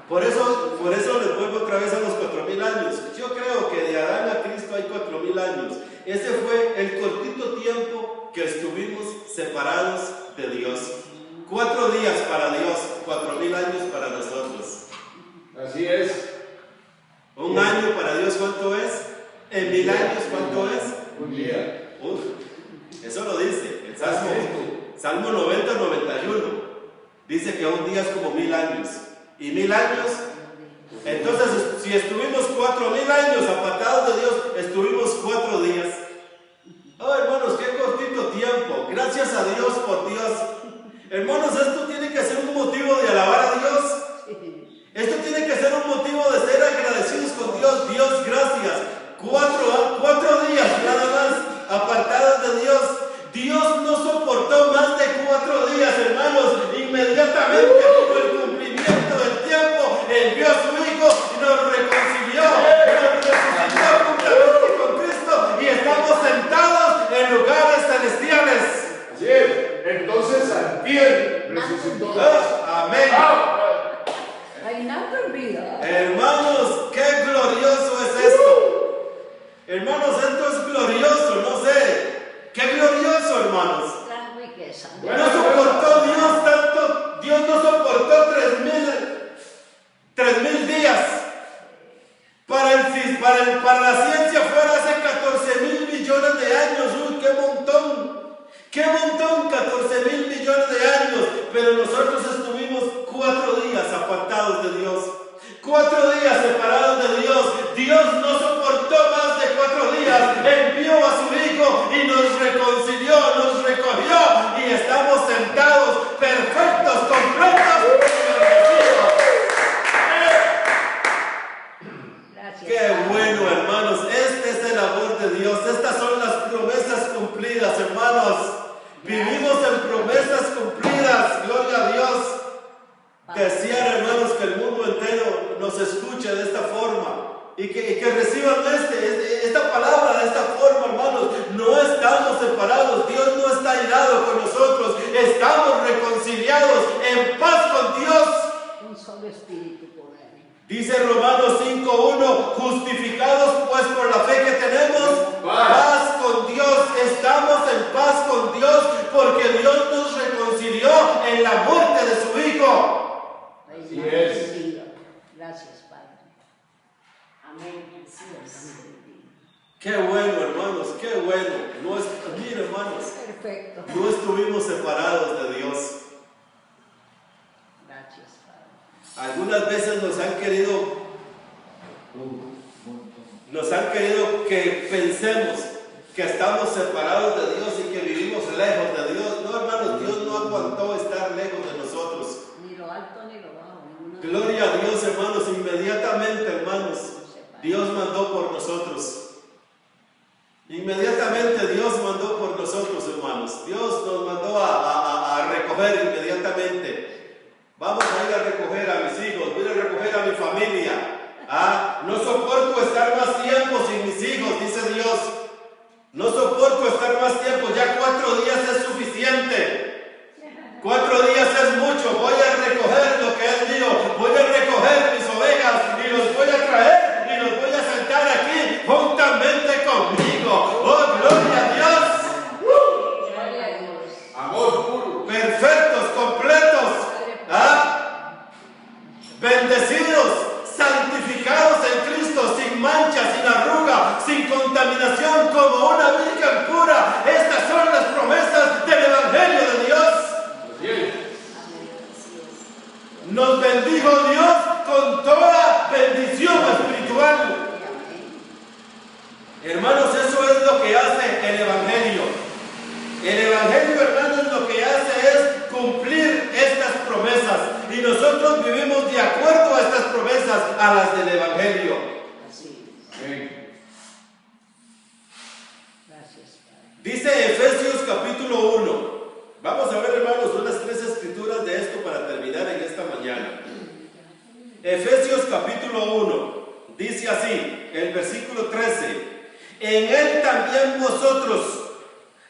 Por eso les vuelvo otra vez a los 4,000 años. Yo creo que de Adán a Cristo hay 4,000 años. Ese fue el cortito tiempo que estuvimos separados de Dios. 4 días para Dios, 4,000 años para nosotros. Así es. Un año para Dios, ¿cuánto es? En 1000 años, ¿cuánto es? Un día. Uf, eso lo dice el Salmo 90-91. Dice que un día es como 1000 años. Y 1000 años, entonces si estuvimos 4,000 años apartados de Dios, estuvimos 4 días. Oh, hermanos, qué cortito tiempo. Gracias a Dios por Dios. Hermanos, esto tiene que ser un motivo de alabar a Dios. Esto tiene que ser un motivo de ser agradecidos con Dios. Dios, gracias. 4 días nada más apartados de Dios. Dios no soportó más de 4 días, hermanos. Inmediatamente por el cumplimiento del tiempo, envió a su Hijo y nos reconcilió. Nos resucitó juntamente con Cristo y estamos sentados en lugares celestiales. Así es. Entonces, antier resucitó. Amén. Reinando en vida. Hermanos, qué glorioso es esto. Hermanos, esto es glorioso, no sé. Qué glorioso, hermanos. Gran riqueza. No soportó Dios tanto. Dios no soportó 3,000 días. Para la ciencia fuera hace 14,000 millones de años. Uy, qué montón. ¡Qué montón! 14,000 millones de años. Pero nosotros estuvimos 4 días apartados de Dios. 4 días separados de Dios. Dios no soportó más de 4 días. Envió a su Hijo y nos reconcilió, nos recogió. Y estamos sentados perfectos, completos. Gracias. ¡Qué bueno, hermanos! Este es el amor de Dios. Estas son las promesas cumplidas, hermanos. Vivimos en promesas cumplidas, gloria a Dios. Desear, hermanos, que el mundo entero nos escuche de esta forma y que reciban esta palabra de esta forma, hermanos. No estamos separados, Dios no está airado con nosotros, estamos reconciliados en paz con Dios. Un solo espíritu por él. Dice Romanos 5:1, justificados pues por la fe que tenemos, paz con Dios, estamos en paz con Dios porque Dios nos reconcilió en la muerte de su Hijo. Así es. Gracias, Padre. Amén. Así es. Qué bueno, hermanos, qué bueno. Mira, hermanos, Perfecto. no estuvimos separados de Dios. Gracias, Padre. Algunas veces nos han querido que pensemos que estamos separados de Dios y que vivimos lejos de Dios. No, hermanos, Dios no aguantó estar lejos de nosotros. Ni lo alto ni lo bajo. Gloria a Dios, hermanos. Inmediatamente, hermanos, Dios mandó por nosotros. Inmediatamente Dios mandó por nosotros, hermanos. Dios nos mandó a recoger inmediatamente. Vamos a ir a recoger a mis hijos, voy a recoger a mi familia. No soporto estar más tiempo sin mis hijos, dice Dios. No soporto estar más tiempo, ya 4 días es suficiente. 4 días es mucho, voy a recoger lo que es mío, voy a recoger mis ovejas y los voy a traer y los voy a sentar aquí juntamente juntamente conmigo. ¡Oh, gloria a Dios! Gloria a Dios. Amor puro. Perfectos, completos, bendecidos, santificados en Cristo, sin mancha, sin arruga, sin contaminación, como una virgen pura. Estas son las promesas del Evangelio de Dios. Nos bendijo Dios con toda bendición espiritual. Hermanos, eso es lo que hace el Evangelio. El Evangelio, hermanos, lo que hace es cumplir estas promesas. Y nosotros vivimos de acuerdo a estas promesas, a las del Evangelio. Así es. Amén. Gracias, Padre. Dice Efesios capítulo 1. Vamos a ver, hermanos, unas 3 escrituras de esto para terminar en esta mañana. Efesios capítulo 1. Dice así, el versículo 13. En él también vosotros,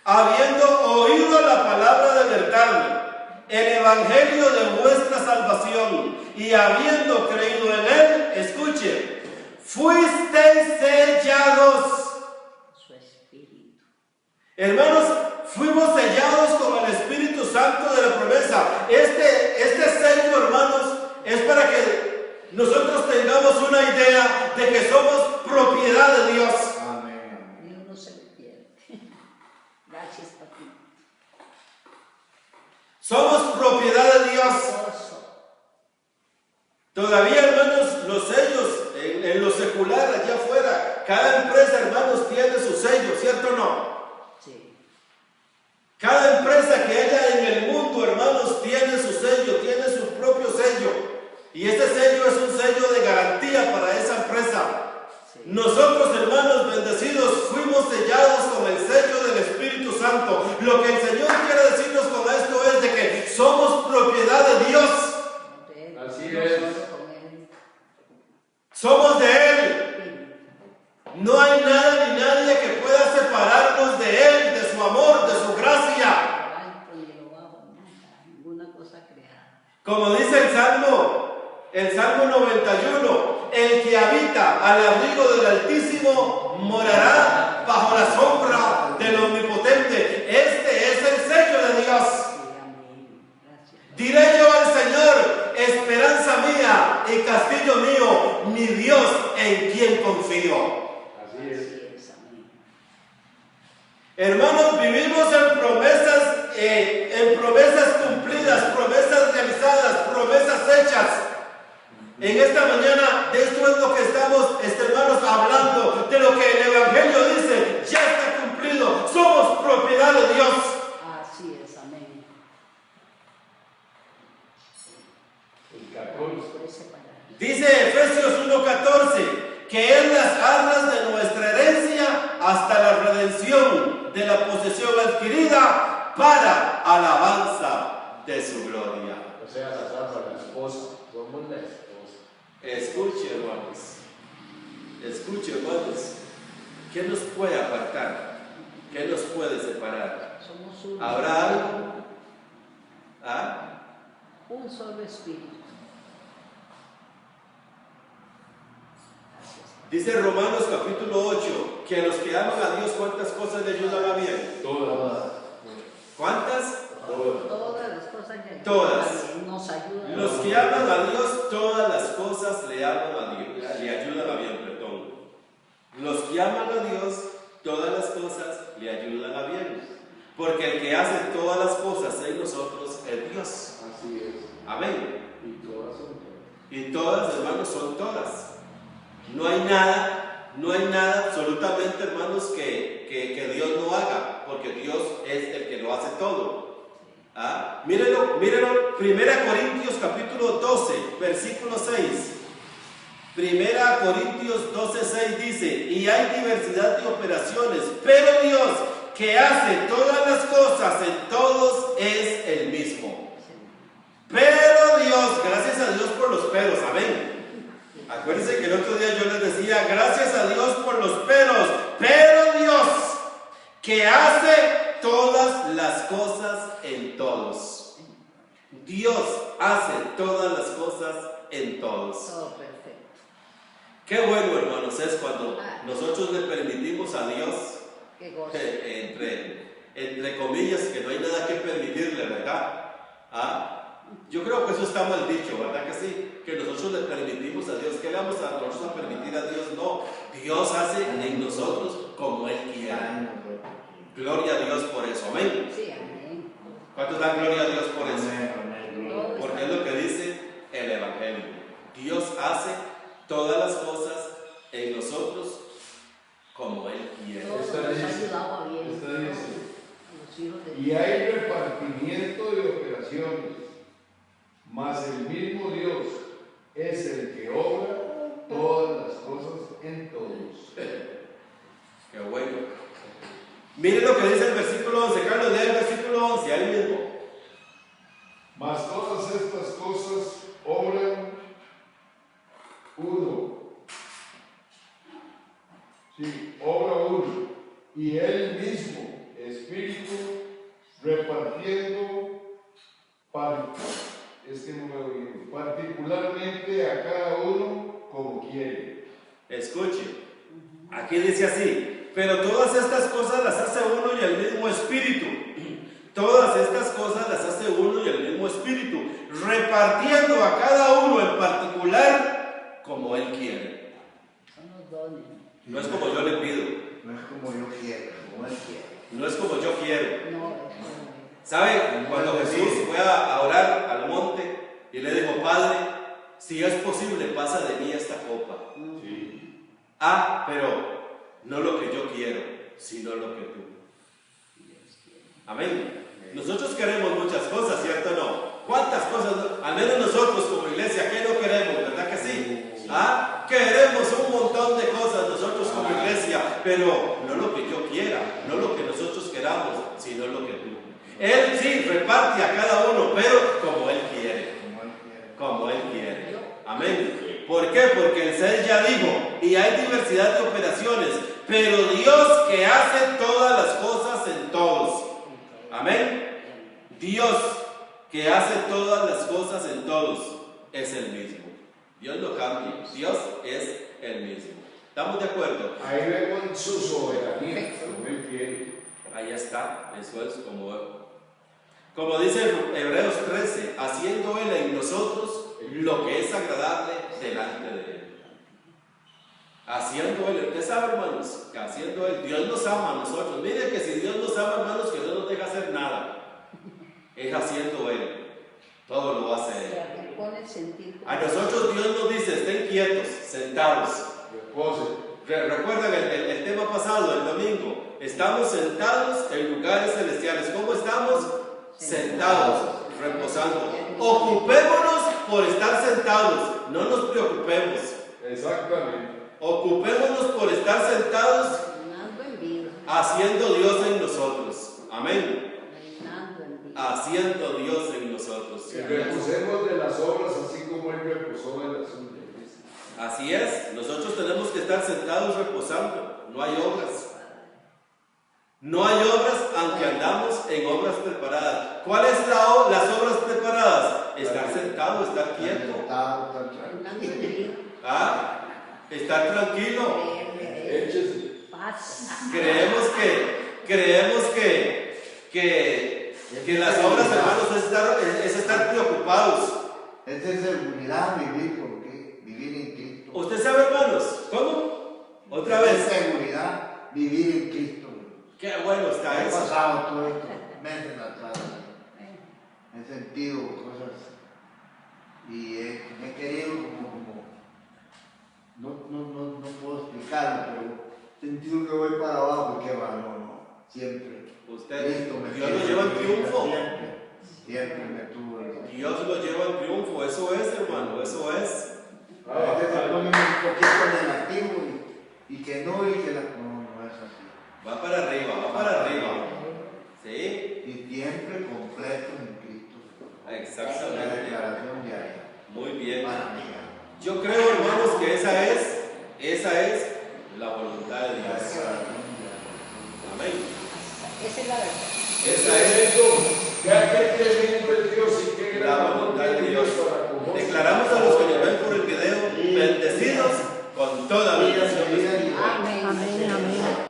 habiendo oído la palabra de verdad, el evangelio de vuestra salvación, y habiendo creído en él, escuche, fuisteis sellados. Su espíritu. Hermanos, fuimos sellados con el Espíritu Santo de la promesa. Este sello, hermanos, es para que nosotros tengamos una idea de que somos propiedad de Dios. Amén. Dios no se le pierde. Gracias, Papi. Somos propiedad de Dios. Gozo. Todavía, hermanos, los sellos en lo secular, allá afuera, cada empresa, hermanos, tiene su sello, ¿cierto o no? Sí. Cada empresa que haya en el mundo, hermanos, tiene su sello, tiene su propio sello. Y este sello es un sello de garantía para esa empresa. Sí. Nosotros, hermanos bendecidos, fuimos sellados con el sello del Espíritu Santo. Lo que el Señor quiere decirnos con esto es de que somos propiedad de Dios. Así No es. solo con Él. Somos de Él. No hay nada ni nadie que pueda separarnos de Él, de su amor, de su gracia. Lo alto ni lo bajo, nada, ninguna cosa creada. Como dice el Salmo 91, el que habita al abrigo del Altísimo morará bajo la sombra del Omnipotente. Este es el sello de Dios. Sí, amén. Gracias. Diré yo al Señor, esperanza mía y castillo mío, mi Dios en quien confío. Así es. Así es, amén. Hermanos, vivimos en promesas cumplidas, promesas realizadas, promesas hechas. En esta mañana, de esto es lo que estamos, hermanos, hablando, de lo que el Evangelio dice, ya está cumplido, somos propiedad de Dios. Así es, amén. El 14. Puede separar. Dice Efesios 1:14, que Él las arras de nuestra herencia hasta la redención de la posesión adquirida para alabanza de su gloria. O sea, las armas, la esposa. Somos la esposa. Escuche, hermanos, ¿qué nos puede apartar? ¿Qué nos puede separar? Somos uno. ¿Habrá algo? ¿Ah? Un solo espíritu. Gracias. Dice Romanos capítulo 8, que a los que aman a Dios, ¿cuántas cosas le ayudan a bien? Todas. ¿Cuántas? Todas. Todas las cosas que Todas. nos ayudan. Los que aman a Dios, todas las cosas le aman a Dios, le ayudan a bien, perdón. Los que aman a Dios, todas las cosas le ayudan a bien. Porque el que hace todas las cosas en nosotros es Dios. Así es. Amén. Y todas son todas. Y todas, hermanos, son todas. No hay nada absolutamente, hermanos, que Dios no haga, porque Dios es el que lo hace todo. ¿Ah? Mírenlo, 1 Corintios capítulo 12, versículo 6. 1 Corintios 12, 6 dice, y hay diversidad de operaciones, pero Dios, que hace todas las cosas en todos, es el mismo. Pero Dios, gracias a Dios por los peros, amén. Acuérdense que el otro día yo les decía, gracias a Dios por los peros, pero Dios, que hace todas las cosas en todos. Dios hace todas las cosas en todos. Todo perfecto. Qué bueno, hermanos, es cuando nosotros le permitimos a Dios, Qué gozo. entre comillas, que no hay nada que permitirle, ¿verdad? Yo creo que eso está mal dicho, ¿verdad que sí? Que nosotros le permitimos a Dios. ¿Qué le vamos a nosotros a permitir a Dios? No, Dios hace en nosotros como Él quiere. Gloria a Dios por eso, amén. Sí, amén. ¿Cuántos dan gloria a Dios por eso? Amén. Porque es lo que dice el Evangelio. Dios hace todas las cosas en nosotros como Él quiere. Todo Esta nos ha dice, ayudado a bien. esta dice. A los hijos de Y Dios. hay repartimiento de operaciones, mas el mismo Dios es el que obra todas las cosas en todos. Qué bueno. Miren lo que dice el versículo 11. Carlos, lea el versículo 11, ahí mismo. Mas todas estas cosas obran uno. Sí, obra uno. Y él mismo, Espíritu, repartiendo particularmente a cada uno como quiere. Escuche, aquí dice así: pero todas estas cosas las hace uno y el mismo Espíritu. Todas estas cosas las hace uno y el mismo Espíritu, repartiendo a cada uno en particular como Él quiere. Son los dones. No es como yo le pido, No es como yo quiero, como Él quiere. no es como yo quiero. No, ¿Sabe? Cuando Jesús fue a orar al monte y le dijo: Padre, si es posible, pasa de mí esta copa. Sí. Pero no lo que yo quiero, sino lo que tú. Amén. Nosotros queremos muchas cosas, ¿cierto o no? ¿Cuántas cosas? Al menos nosotros como iglesia, ¿qué no queremos? ¿Verdad que sí? Queremos un montón de cosas nosotros como iglesia, pero no lo que yo quiera, no lo que nosotros queramos, sino lo que tú. Él sí reparte a cada uno, pero como Él quiere. Como Él quiere. Amén. ¿Por qué? Porque el ser ya dijo, y hay diversidad de operaciones, pero Dios que hace todas las cosas en todos. Amén. Dios que hace todas las cosas en todos es el mismo. Dios no cambia, Dios es el mismo. ¿Estamos de acuerdo? Ahí vemos su soberanía, como Él quiere. Ahí está, eso es como dice Hebreos 13, haciendo Él en nosotros lo que es agradable delante de Él. Haciendo Él, usted sabe, hermanos, que haciendo Él, Dios nos ama a nosotros. Miren que si Dios nos ama, hermanos, que no nos deja hacer nada. Es haciendo Él, todo lo hace Él. le pone el sentir. A nosotros Dios nos dice: estén quietos, sentados. Recuerdan el tema pasado, el domingo. Estamos sentados en lugares celestiales. ¿Cómo estamos? Sentados, reposando. Ocupémonos por estar sentados, no nos preocupemos. Exactamente. Ocupémonos por estar sentados Reinando en vida. haciendo Dios en nosotros. Amén. Reinando en vida. Haciendo Dios en nosotros. Que reposemos de las obras así como Él reposó de las suyas. Así es, nosotros tenemos que estar sentados reposando. No hay obras. No hay obras, aunque andamos en obras preparadas. ¿Cuáles son las obras preparadas? Estar sentado, estar quieto. Reinando en vida. Estar tranquilo. Échese. Paz. Creemos que las obras, hermanos, es estar preocupados. Es de seguridad vivir en Cristo. ¿Usted sabe, hermanos? ¿Cómo? Otra Es vez. de seguridad vivir en Cristo. Qué bueno está He eso. pasado todo esto meses atrás. He sentido cosas y he querido no puedo explicarlo, pero he sentido que voy para abajo y que va, no, siempre. Usted, Cristo me Dios lo tiene, lleva en triunfo. Siempre me tuvo. Dios lo lleva en triunfo. Eso es, hermano, eso es. A veces se ponen un poquito negativo y que no, y que no es así. Va para arriba, va para arriba. ¿Sí? Y siempre completo en Cristo. La Exactamente. declaración diaria. Muy bien. Para mí. Yo creo, hermanos, que esa es la voluntad de La Dios. declaración diaria. Amén. Esa es la verdad. Esa es eso. Qué tremendo es Dios y qué La gran voluntad de amor Dios. para con nosotros. Declaramos a los que